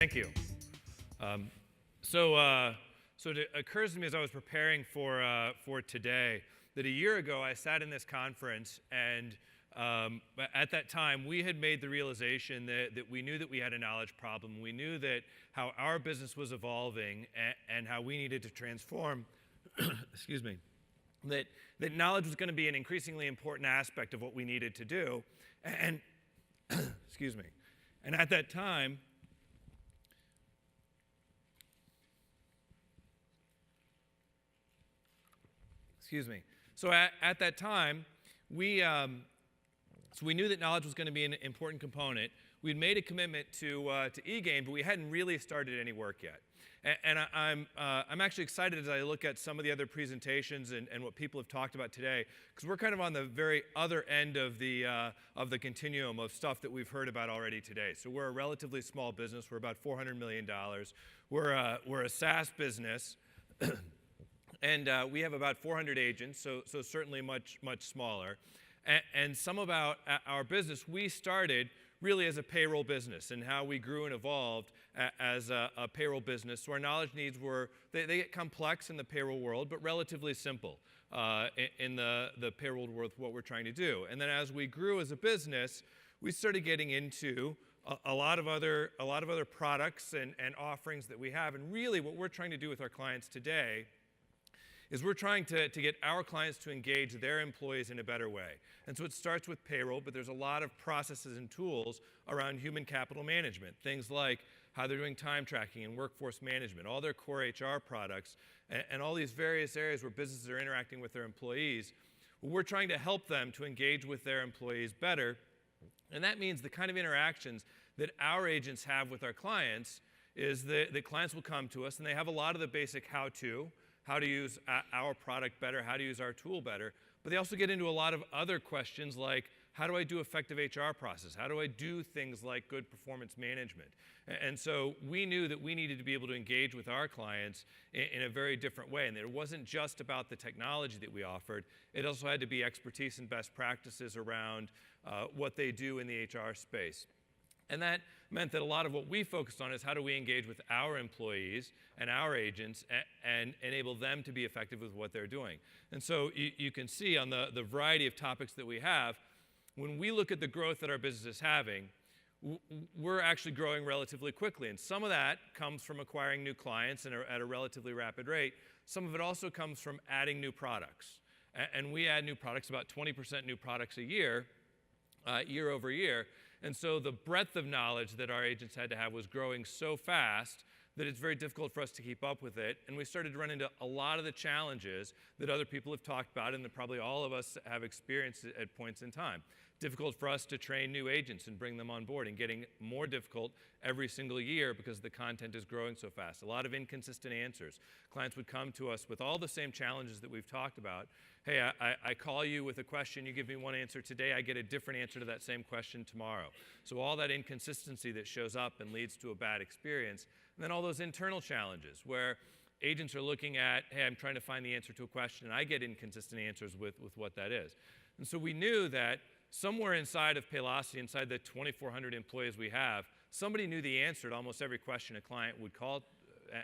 Thank you. So it occurs to me as I was preparing for today that a year ago I sat in this conference, and at that time we had made the realization that we knew that we had a knowledge problem. We knew that how our business was evolving and how we needed to transform. Excuse me. That knowledge was going to be an increasingly important aspect of what we needed to do, and excuse me. And at that time. Excuse me. So at that time, we knew that knowledge was going to be an important component. We'd made a commitment to eGain, but we hadn't really started any work yet. And I'm actually excited as I look at some of the other presentations and what people have talked about today, because we're kind of on the very other end of the continuum of stuff that we've heard about already today. So we're a relatively small business. We're about $400 million. We're a SaaS business. And we have about 400 agents, so certainly much smaller. And some about our business, we started really as a payroll business, and how we grew and evolved as a payroll business. So our knowledge needs they get complex in the payroll world, but relatively simple in the payroll world, what we're trying to do. And then as we grew as a business, we started getting into a lot of other products and offerings that we have. And really what we're trying to do with our clients today is we're trying to get our clients to engage their employees in a better way. And so it starts with payroll, but there's a lot of processes and tools around human capital management, things like how they're doing time tracking and workforce management, all their core HR products, and all these various areas where businesses are interacting with their employees. We're trying to help them to engage with their employees better, and that means the kind of interactions that our agents have with our clients is that the clients will come to us, and they have a lot of the basic how to use our product better, how to use our tool better. But they also get into a lot of other questions like, how do I do effective HR process? How do I do things like good performance management? And so we knew that we needed to be able to engage with our clients in a very different way. And it wasn't just about the technology that we offered. It also had to be expertise and best practices around what they do in the HR space. And that meant that a lot of what we focused on is how do we engage with our employees and our agents and enable them to be effective with what they're doing. And so you can see on the variety of topics that we have, when we look at the growth that our business is having, we're actually growing relatively quickly. And some of that comes from acquiring new clients at a relatively rapid rate. Some of it also comes from adding new products. And we add new products, about 20% new products a year, year over year. And so the breadth of knowledge that our agents had to have was growing so fast that it's very difficult for us to keep up with it. And we started to run into a lot of the challenges that other people have talked about and that probably all of us have experienced at points in time. Difficult for us to train new agents and bring them on board, and getting more difficult every single year because the content is growing so fast. A lot of inconsistent answers. Clients would come to us with all the same challenges that we've talked about. Hey, I call you with a question, you give me one answer today, I get a different answer to that same question tomorrow. So all that inconsistency that shows up and leads to a bad experience. And then all those internal challenges where agents are looking at, hey, I'm trying to find the answer to a question, and I get inconsistent answers with what that is. And so we knew that somewhere inside of Paylocity, inside the 2,400 employees we have, somebody knew the answer to almost every question a client would call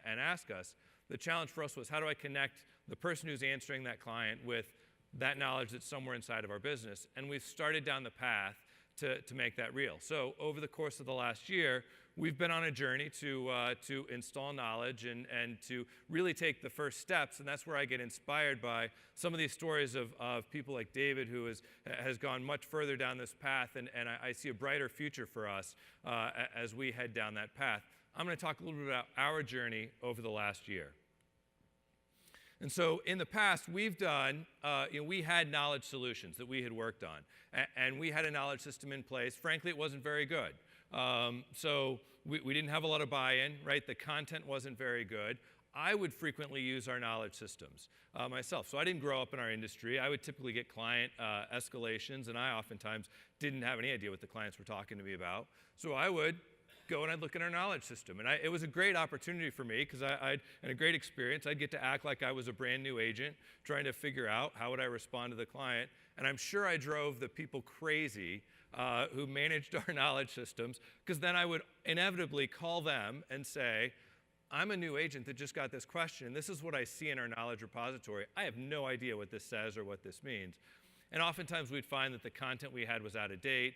and ask us. The challenge for us was, how do I connect the person who's answering that client with that knowledge that's somewhere inside of our business? And we've started down the path to make that real. So over the course of the last year, we've been on a journey to install knowledge and to really take the first steps. And that's where I get inspired by some of these stories of people like David, who has gone much further down this path. And I see a brighter future for us as we head down that path. I'm going to talk a little bit about our journey over the last year. And so in the past, we've done, we had knowledge solutions that we had worked on. And we had a knowledge system in place. Frankly, it wasn't very good. So we didn't have a lot of buy-in, right? The content wasn't very good. I would frequently use our knowledge systems myself. So I didn't grow up in our industry. I would typically get client escalations, and I oftentimes didn't have any idea what the clients were talking to me about. So I would go and I'd look at our knowledge system. And it was a great opportunity for me because and a great experience. I'd get to act like I was a brand new agent trying to figure out how would I respond to the client. And I'm sure I drove the people crazy who managed our knowledge systems, because then I would inevitably call them and say, I'm a new agent that just got this question, and this is what I see in our knowledge repository. I have no idea what this says or what this means. And oftentimes we'd find that the content we had was out of date,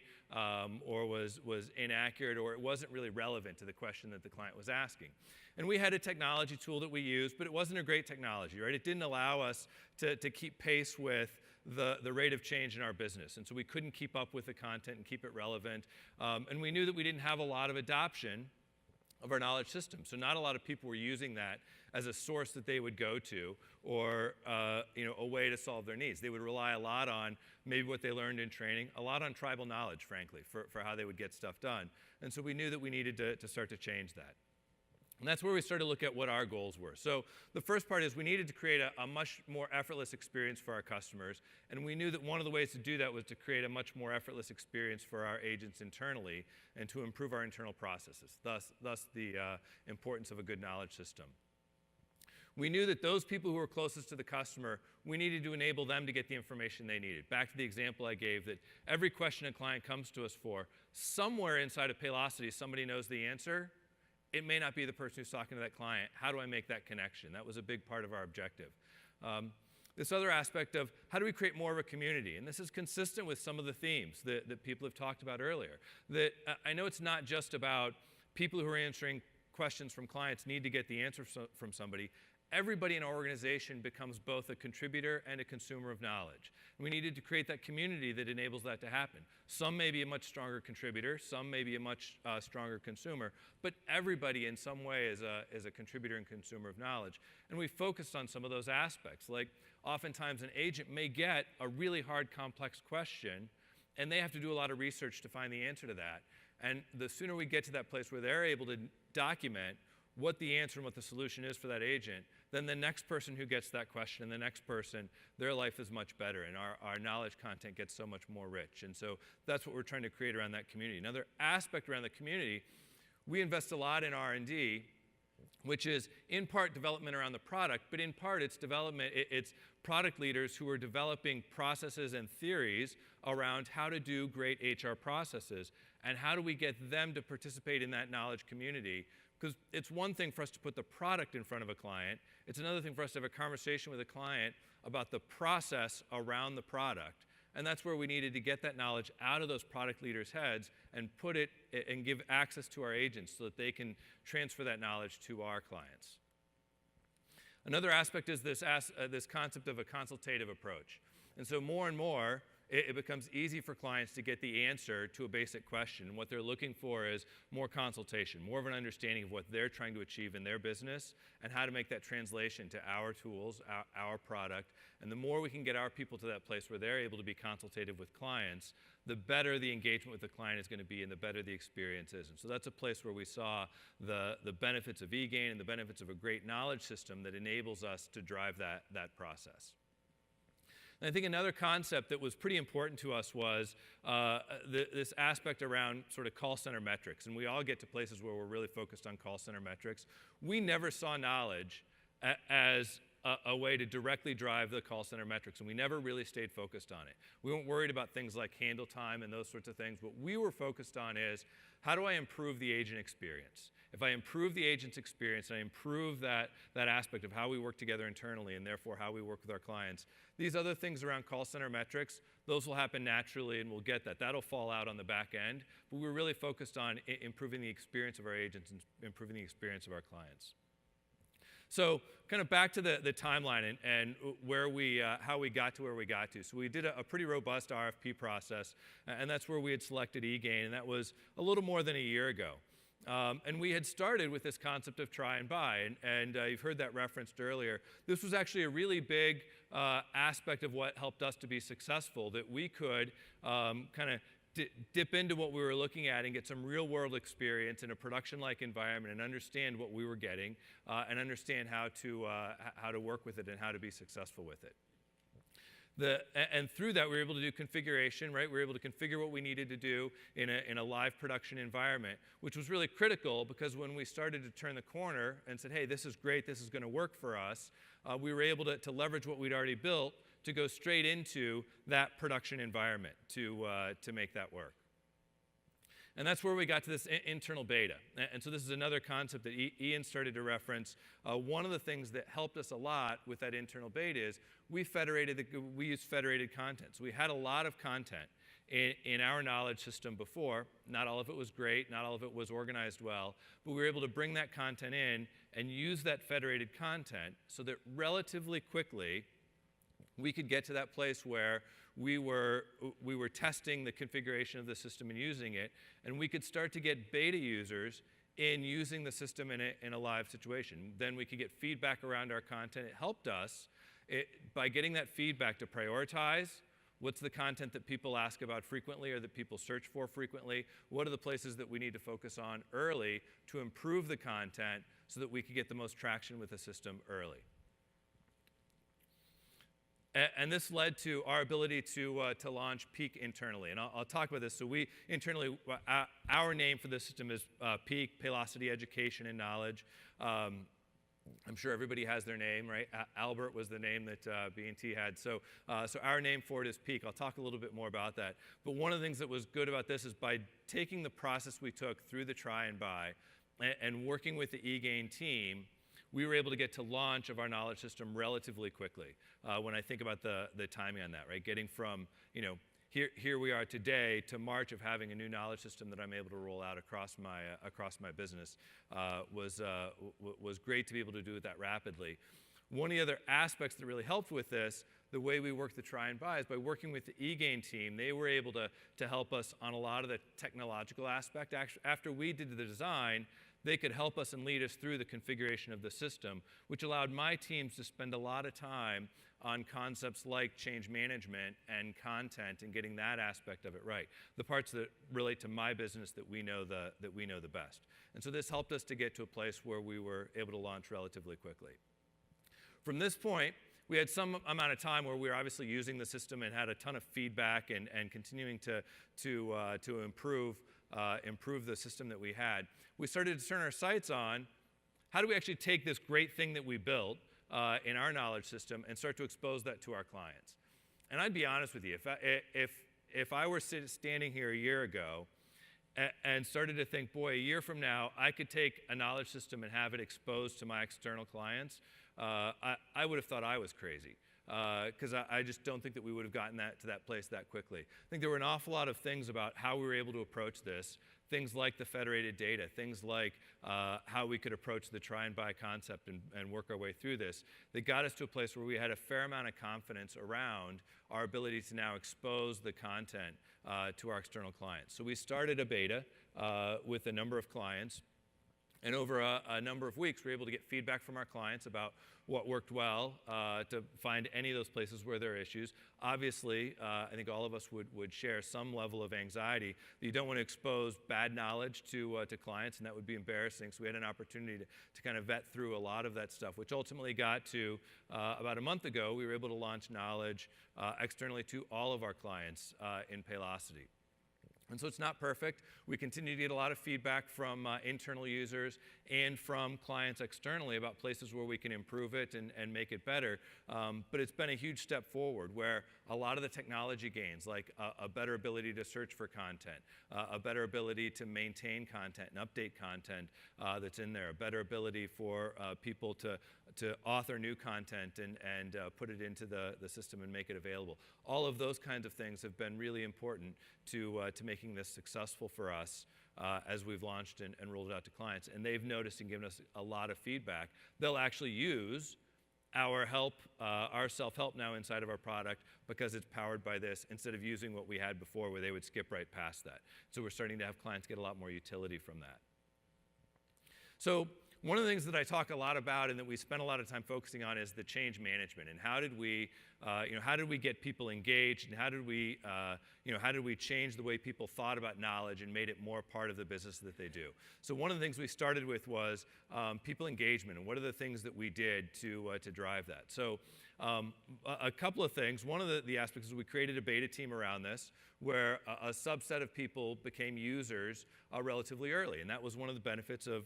or was inaccurate, or it wasn't really relevant to the question that the client was asking. And we had a technology tool that we used, but it wasn't a great technology, right? It didn't allow us to keep pace with the rate of change in our business. And so we couldn't keep up with the content and keep it relevant. And we knew that we didn't have a lot of adoption of our knowledge system. So not a lot of people were using that as a source that they would go to, or a way to solve their needs. They would rely a lot on maybe what they learned in training, a lot on tribal knowledge, frankly, for how they would get stuff done. And so we knew that we needed to start to change that. And that's where we started to look at what our goals were. So the first part is we needed to create a much more effortless experience for our customers. And we knew that one of the ways to do that was to create a much more effortless experience for our agents internally and to improve our internal processes, thus the importance of a good knowledge system. We knew that those people who were closest to the customer, we needed to enable them to get the information they needed. Back to the example I gave, that every question a client comes to us for, somewhere inside of Paylocity, somebody knows the answer. It may not be the person who's talking to that client. How do I make that connection? That was a big part of our objective. This other aspect of how do we create more of a community? And this is consistent with some of the themes that people have talked about earlier. That I know it's not just about people who are answering questions from clients need to get the answer from somebody. Everybody in our organization becomes both a contributor and a consumer of knowledge. We needed to create that community that enables that to happen. Some may be a much stronger contributor, some may be a much stronger consumer, but everybody in some way is a contributor and consumer of knowledge. And we focused on some of those aspects. Like oftentimes an agent may get a really hard, complex question, and they have to do a lot of research to find the answer to that. And the sooner we get to that place where they're able to document what the answer and what the solution is for that agent, then the next person who gets that question and the next person, their life is much better, and our knowledge content gets so much more rich. And so that's what we're trying to create around that community. Another aspect around the community, we invest a lot in R&D, which is in part development around the product, but in part it's development, it's product leaders who are developing processes and theories around how to do great HR processes, and how do we get them to participate in that knowledge community. Because it's one thing for us to put the product in front of a client. It's another thing for us to have a conversation with a client about the process around the product. And that's where we needed to get that knowledge out of those product leaders' heads and put it and give access to our agents so that they can transfer that knowledge to our clients. Another aspect is this concept of a consultative approach. And so more and more, it becomes easy for clients to get the answer to a basic question. What they're looking for is more consultation, more of an understanding of what they're trying to achieve in their business and how to make that translation to our tools, our product. And the more we can get our people to that place where they're able to be consultative with clients, the better the engagement with the client is going to be and the better the experience is. And so that's a place where we saw the benefits of eGain and the benefits of a great knowledge system that enables us to drive that process. And I think another concept that was pretty important to us was this aspect around sort of call center metrics. And we all get to places where we're really focused on call center metrics. We never saw knowledge as a way to directly drive the call center metrics, and we never really stayed focused on it. We weren't worried about things like handle time and those sorts of things. What we were focused on is, how do I improve the agent experience? If I improve the agent's experience and I improve that aspect of how we work together internally and therefore how we work with our clients, these other things around call center metrics, those will happen naturally and we'll get that. That'll fall out on the back end. But we're really focused on improving the experience of our agents and improving the experience of our clients. So kind of back to the timeline and where how we got to where we got to. So we did a pretty robust RFP process, and that's where we had selected eGain, and that was a little more than a year ago. And we had started with this concept of try and buy, and you've heard that referenced earlier. This was actually a really big aspect of what helped us to be successful, that we could kind of dip into what we were looking at and get some real-world experience in a production-like environment and understand what we were getting and understand how to work with it and how to be successful with it. And through that, we were able to do configuration, right? We were able to configure what we needed to do in a live production environment, which was really critical because when we started to turn the corner and said, hey, this is great, this is going to work for us, we were able to leverage what we'd already built to go straight into that production environment to make that work. And that's where we got to this internal beta. And so this is another concept that Ian started to reference. One of the things that helped us a lot with that internal beta is we used federated content. So we had a lot of content in our knowledge system before. Not all of it was great, not all of it was organized well, but we were able to bring that content in and use that federated content so that relatively quickly we could get to that place where we were testing the configuration of the system and using it, and we could start to get beta users in using the system in a live situation. Then we could get feedback around our content. It helped us by getting that feedback to prioritize what's the content that people ask about frequently or that people search for frequently. What are the places that we need to focus on early to improve the content so that we could get the most traction with the system early. And this led to our ability to launch Peak internally. And I'll talk about this. So we internally, our name for the system is Peak, Paylocity Education and Knowledge. I'm sure everybody has their name, right? Albert was the name that B&T had. So our name for it is Peak. I'll talk a little bit more about that. But one of the things that was good about this is by taking the process we took through the try and buy and working with the eGain team, we were able to get to launch of our knowledge system relatively quickly. When I think about the timing on that, right? Getting from, here we are today to March of having a new knowledge system that I'm able to roll out across my business was great to be able to do it that rapidly. One of the other aspects that really helped with this, the way we worked to try and buy, is by working with the eGain team. They were able to help us on a lot of the technological aspect. After we did the design, they could help us and lead us through the configuration of the system, which allowed my teams to spend a lot of time on concepts like change management and content and getting that aspect of it right, the parts that relate to my business that we know the best. And so this helped us to get to a place where we were able to launch relatively quickly. From this point, we had some amount of time where we were obviously using the system and had a ton of feedback and continuing to improve the system that we had. We started to turn our sights on how do we actually take this great thing that we built in our knowledge system and start to expose that to our clients. And I'd be honest with you, if I were standing here a year ago and started to think, boy, a year from now, I could take a knowledge system and have it exposed to my external clients, I would have thought I was crazy. Because I just don't think that we would have gotten to that place that quickly. I think there were an awful lot of things about how we were able to approach this, things like the federated data, things like how we could approach the try and buy concept and work our way through this, that got us to a place where we had a fair amount of confidence around our ability to now expose the content to our external clients. So we started a beta with a number of clients. And over a number of weeks, we were able to get feedback from our clients about what worked well to find any of those places where there are issues. Obviously, I think all of us would share some level of anxiety that you don't want to expose bad knowledge to clients, and that would be embarrassing. So we had an opportunity to kind of vet through a lot of that stuff, which ultimately got to about a month ago, we were able to launch knowledge externally to all of our clients in Paylocity. And so it's not perfect. We continue to get a lot of feedback from internal users and from clients externally about places where we can improve it and make it better. But it's been a huge step forward where a lot of the technology gains, like a better ability to search for content, a better ability to maintain content and update content that's in there, a better ability for people to author new content and put it into the system and make it available. All of those kinds of things have been really important to making this successful for us as we've launched and rolled it out to clients. And they've noticed and given us a lot of feedback. They'll actually use our self-help now inside of our product because it's powered by this instead of using what we had before where they would skip right past that. So we're starting to have clients get a lot more utility from that. So one of the things that I talk a lot about and that we spend a lot of time focusing on is the change management and how did we get people engaged and how did we change the way people thought about knowledge and made it more part of the business that they do. So one of the things we started with was people engagement and what are the things that we did to drive that. So a couple of things. One of the aspects is we created a beta team around this where a subset of people became users relatively early. And that was one of the benefits of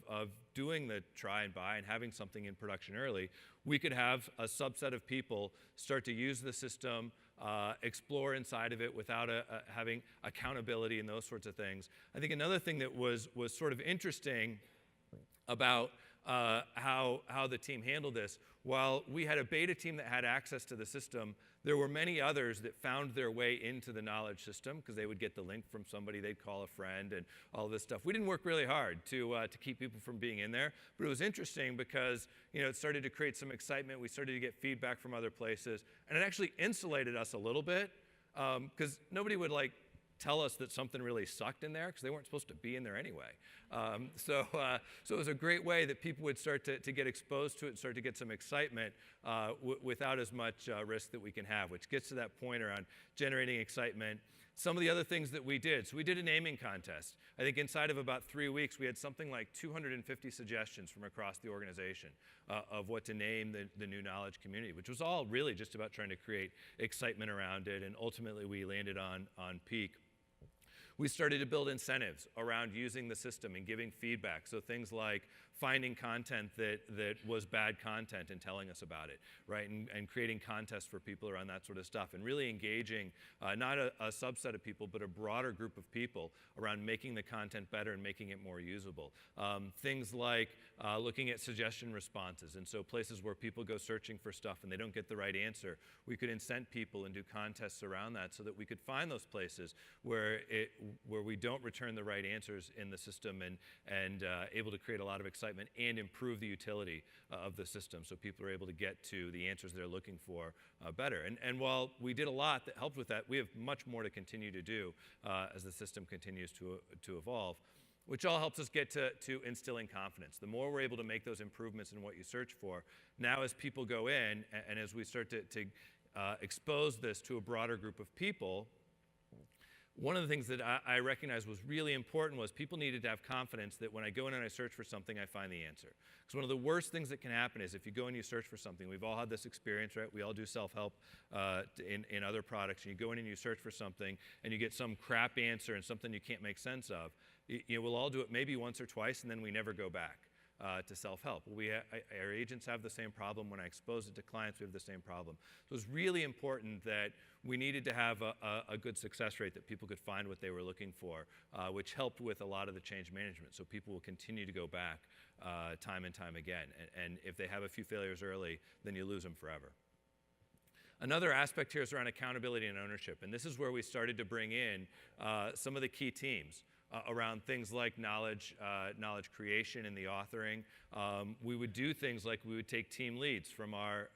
doing the try and buy and having something in production early we could have a subset of people start to use the system, explore inside of it without having accountability and those sorts of things. I think another thing that was sort of interesting about how the team handled this, while we had a beta team that had access to the system, there were many others that found their way into the knowledge system because they would get the link from somebody, they'd call a friend, and all this stuff. We didn't work really hard to keep people from being in there, but it was interesting because it started to create some excitement. We started to get feedback from other places, and it actually insulated us a little bit because nobody would tell us that something really sucked in there because they weren't supposed to be in there anyway. So it was a great way that people would start to get exposed to it and start to get some excitement without as much risk that we can have, which gets to that point around generating excitement. Some of the other things that we did. So we did a naming contest. I think inside of about 3 weeks, we had something like 250 suggestions from across the organization of what to name the new knowledge community, which was all really just about trying to create excitement around it. And ultimately, we landed on Peak. We started to build incentives around using the system and giving feedback. So things like finding content that was bad content and telling us about it, right? And creating contests for people around that sort of stuff. And really engaging not a subset of people, but a broader group of people around making the content better and making it more usable. Things like looking at suggestion responses. And so places where people go searching for stuff and they don't get the right answer, we could incent people and do contests around that so that we could find those places where we don't return the right answers in the system and able to create a lot of excitement and improve the utility of the system so people are able to get to the answers they're looking for better. And while we did a lot that helped with that, we have much more to continue to do as the system continues to evolve, which all helps us get to instilling confidence. The more we're able to make those improvements in what you search for, now as people go in and as we start to expose this to a broader group of people, one of the things that I recognized was really important was people needed to have confidence that when I go in and I search for something, I find the answer. Because one of the worst things that can happen is if you go and you search for something, we've all had this experience, right? We all do self-help in other products, and you go in and you search for something, and you get some crap answer and something you can't make sense of. We'll all do it maybe once or twice, and then we never go back to self-help. Our agents have the same problem. When I expose it to clients, we have the same problem. So it's really important that we needed to have a good success rate that people could find what they were looking for, which helped with a lot of the change management. So people will continue to go back time and time again. And if they have a few failures early, then you lose them forever. Another aspect here is around accountability and ownership. And this is where we started to bring in some of the key teams around things like knowledge creation and the authoring. We would do things like we would take team leads from our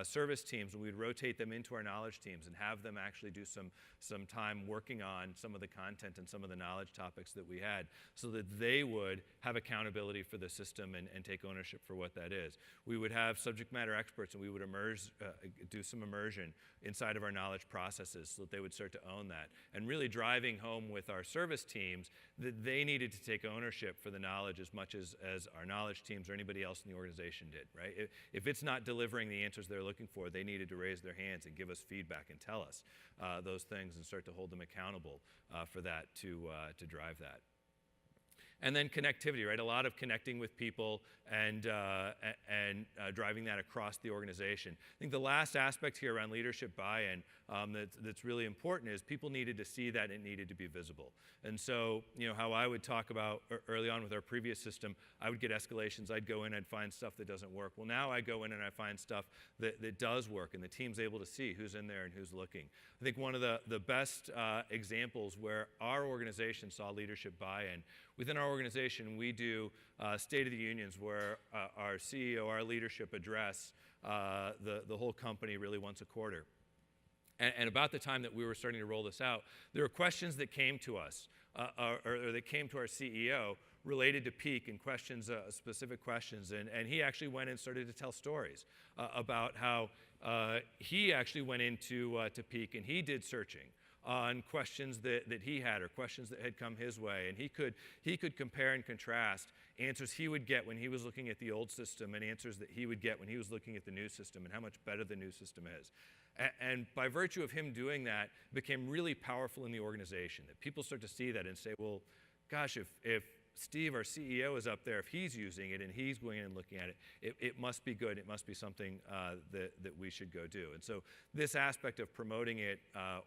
service teams, and we'd rotate them into our knowledge teams and have them actually do some time working on some of the content and some of the knowledge topics that we had so that they would have accountability for the system and take ownership for what that is. We would have subject matter experts, and we would do some immersion inside of our knowledge processes so that they would start to own that, and really driving home with our service teams that they needed to take ownership for the knowledge as much as our knowledge teams or anybody else in the organization did, right? If it's not delivering the answers they're looking for, they needed to raise their hands and give us feedback and tell us those things and start to hold them accountable for that to drive that. And then connectivity, right? A lot of connecting with people and driving that across the organization. I think the last aspect here around leadership buy-in that's really important is people needed to see that it needed to be visible. And so, how I would talk about early on with our previous system, I would get escalations. I'd go in, I'd find stuff that doesn't work. Well, now I go in and I find stuff that does work, and the team's able to see who's in there and who's looking. I think one of the best examples where our organization saw leadership buy-in, within our organization, we do State of the Unions where our CEO, our leadership address the whole company really once a quarter. And about the time that we were starting to roll this out, there were questions that came to us, or that came to our CEO related to Peak and questions, specific questions. And he actually went and started to tell stories about how he actually went into to Peak and he did searching on questions that he had or questions that had come his way. And he could compare and contrast answers he would get when he was looking at the old system and answers that he would get when he was looking at the new system and how much better the new system is. And by virtue of him doing that, it became really powerful in the organization, that people start to see that and say, well, gosh, if Steve, our CEO, is up there, if he's using it and he's going in and looking at it, it must be good. It must be something that we should go do. And so this aspect of promoting it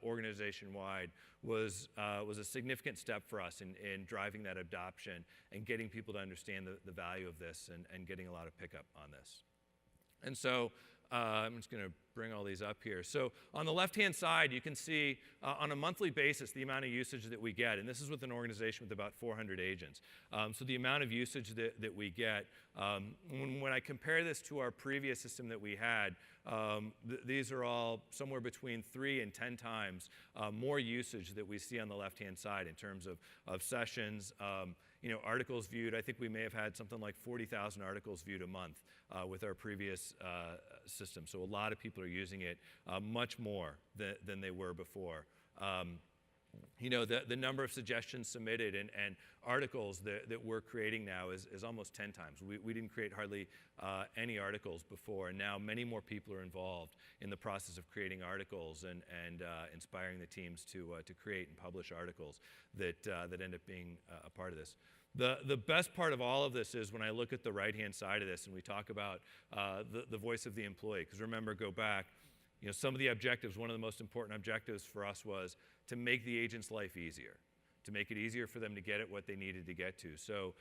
organization-wide was a significant step for us in driving that adoption and getting people to understand the value of this and getting a lot of pickup on this. And so I'm just going to bring all these up here. So on the left-hand side, you can see on a monthly basis the amount of usage that we get. And this is with an organization with about 400 agents. So the amount of usage that we get, when I compare this to our previous system that we had, these are all somewhere between 3 and 10 times more usage that we see on the left-hand side in terms of sessions. Articles viewed, I think we may have had something like 40,000 articles viewed a month with our previous system. So a lot of people are using it much more than they were before. The number of suggestions submitted and articles that we're creating now is almost 10 times. We didn't create hardly any articles before, and now many more people are involved in the process of creating articles and inspiring the teams to create and publish articles that end up being a part of this. The best part of all of this is when I look at the right-hand side of this and we talk about the voice of the employee. Because remember, go back, some of the objectives, one of the most important objectives for us was to make the agent's life easier, to make it easier for them to get at what they needed to get to. So,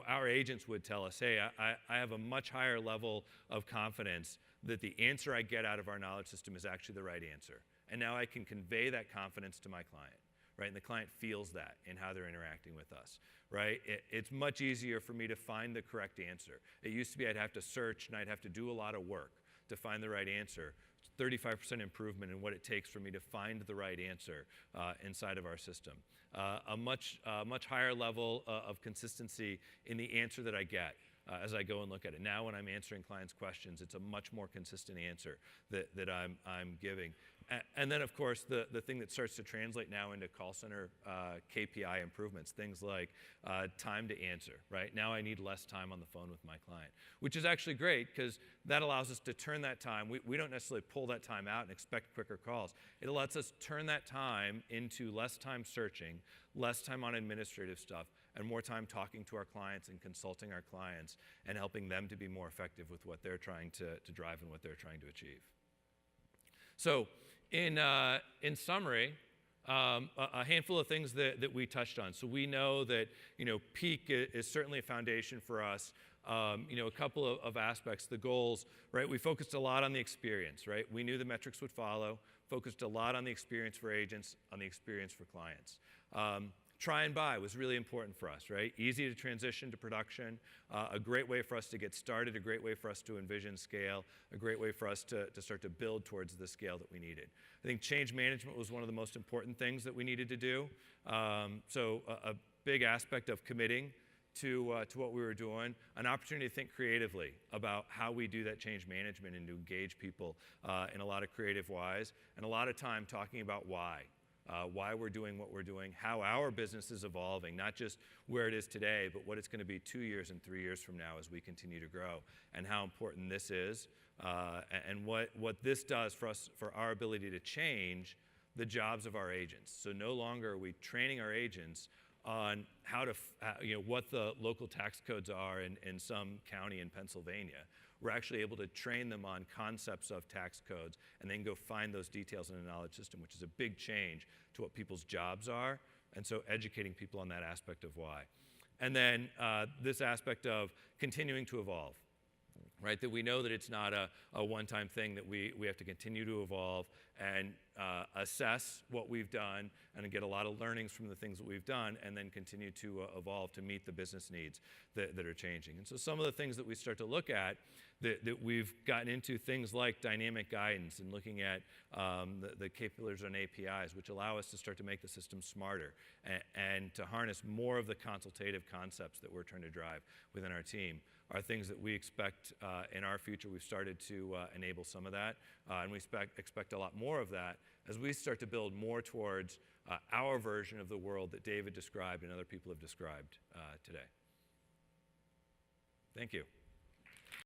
our agents would tell us, hey, I have a much higher level of confidence that the answer I get out of our knowledge system is actually the right answer. And now I can convey that confidence to my client, right? And the client feels that in how they're interacting with us, right? It's much easier for me to find the correct answer. It used to be I'd have to search and I'd have to do a lot of work to find the right answer. 35% improvement in what it takes for me to find the right answer inside of our system. A much higher level of consistency in the answer that I get as I go and look at it. Now when I'm answering clients' questions, it's a much more consistent answer that I'm giving. And then, of course, the thing that starts to translate now into call center KPI improvements, things like time to answer, right? Now I need less time on the phone with my client, which is actually great because that allows us to turn that time. We don't necessarily pull that time out and expect quicker calls. It lets us turn that time into less time searching, less time on administrative stuff, and more time talking to our clients and consulting our clients and helping them to be more effective with what they're trying to drive and what they're trying to achieve. So in summary, a handful of things that we touched on. So we know that peak is certainly a foundation for us. A couple of aspects, the goals, right? We focused a lot on the experience, right? We knew the metrics would follow, focused a lot on the experience for agents, on the experience for clients. Try and buy was really important for us, right? Easy to transition to production, a great way for us to get started, a great way for us to envision scale, a great way for us to start to build towards the scale that we needed. I think change management was one of the most important things that we needed to do. So a big aspect of committing to what we were doing, an opportunity to think creatively about how we do that change management and to engage people in a lot of creative ways, and a lot of time talking about why we're doing what we're doing, how our business is evolving, not just where it is today, but what it's going to be 2 years and 3 years from now as we continue to grow, and how important this is, and what this does for us, for our ability to change the jobs of our agents. So no longer are we training our agents on how to, what the local tax codes are in some county in Pennsylvania. We're actually able to train them on concepts of tax codes and then go find those details in a knowledge system, which is a big change to what people's jobs are, and so educating people on that aspect of why. And then this aspect of continuing to evolve, right? That we know that it's not a one-time thing, that we have to continue to evolve and assess what we've done and get a lot of learnings from the things that we've done, and then continue to evolve to meet the business needs that are changing. And so some of the things that we start to look at that we've gotten into, things like dynamic guidance and looking at the capabilities on APIs, which allow us to start to make the system smarter and to harness more of the consultative concepts that we're trying to drive within our team, are things that we expect in our future. We've started to enable some of that, and we expect a lot more of that as we start to build more towards our version of the world that David described and other people have described today. Thank you.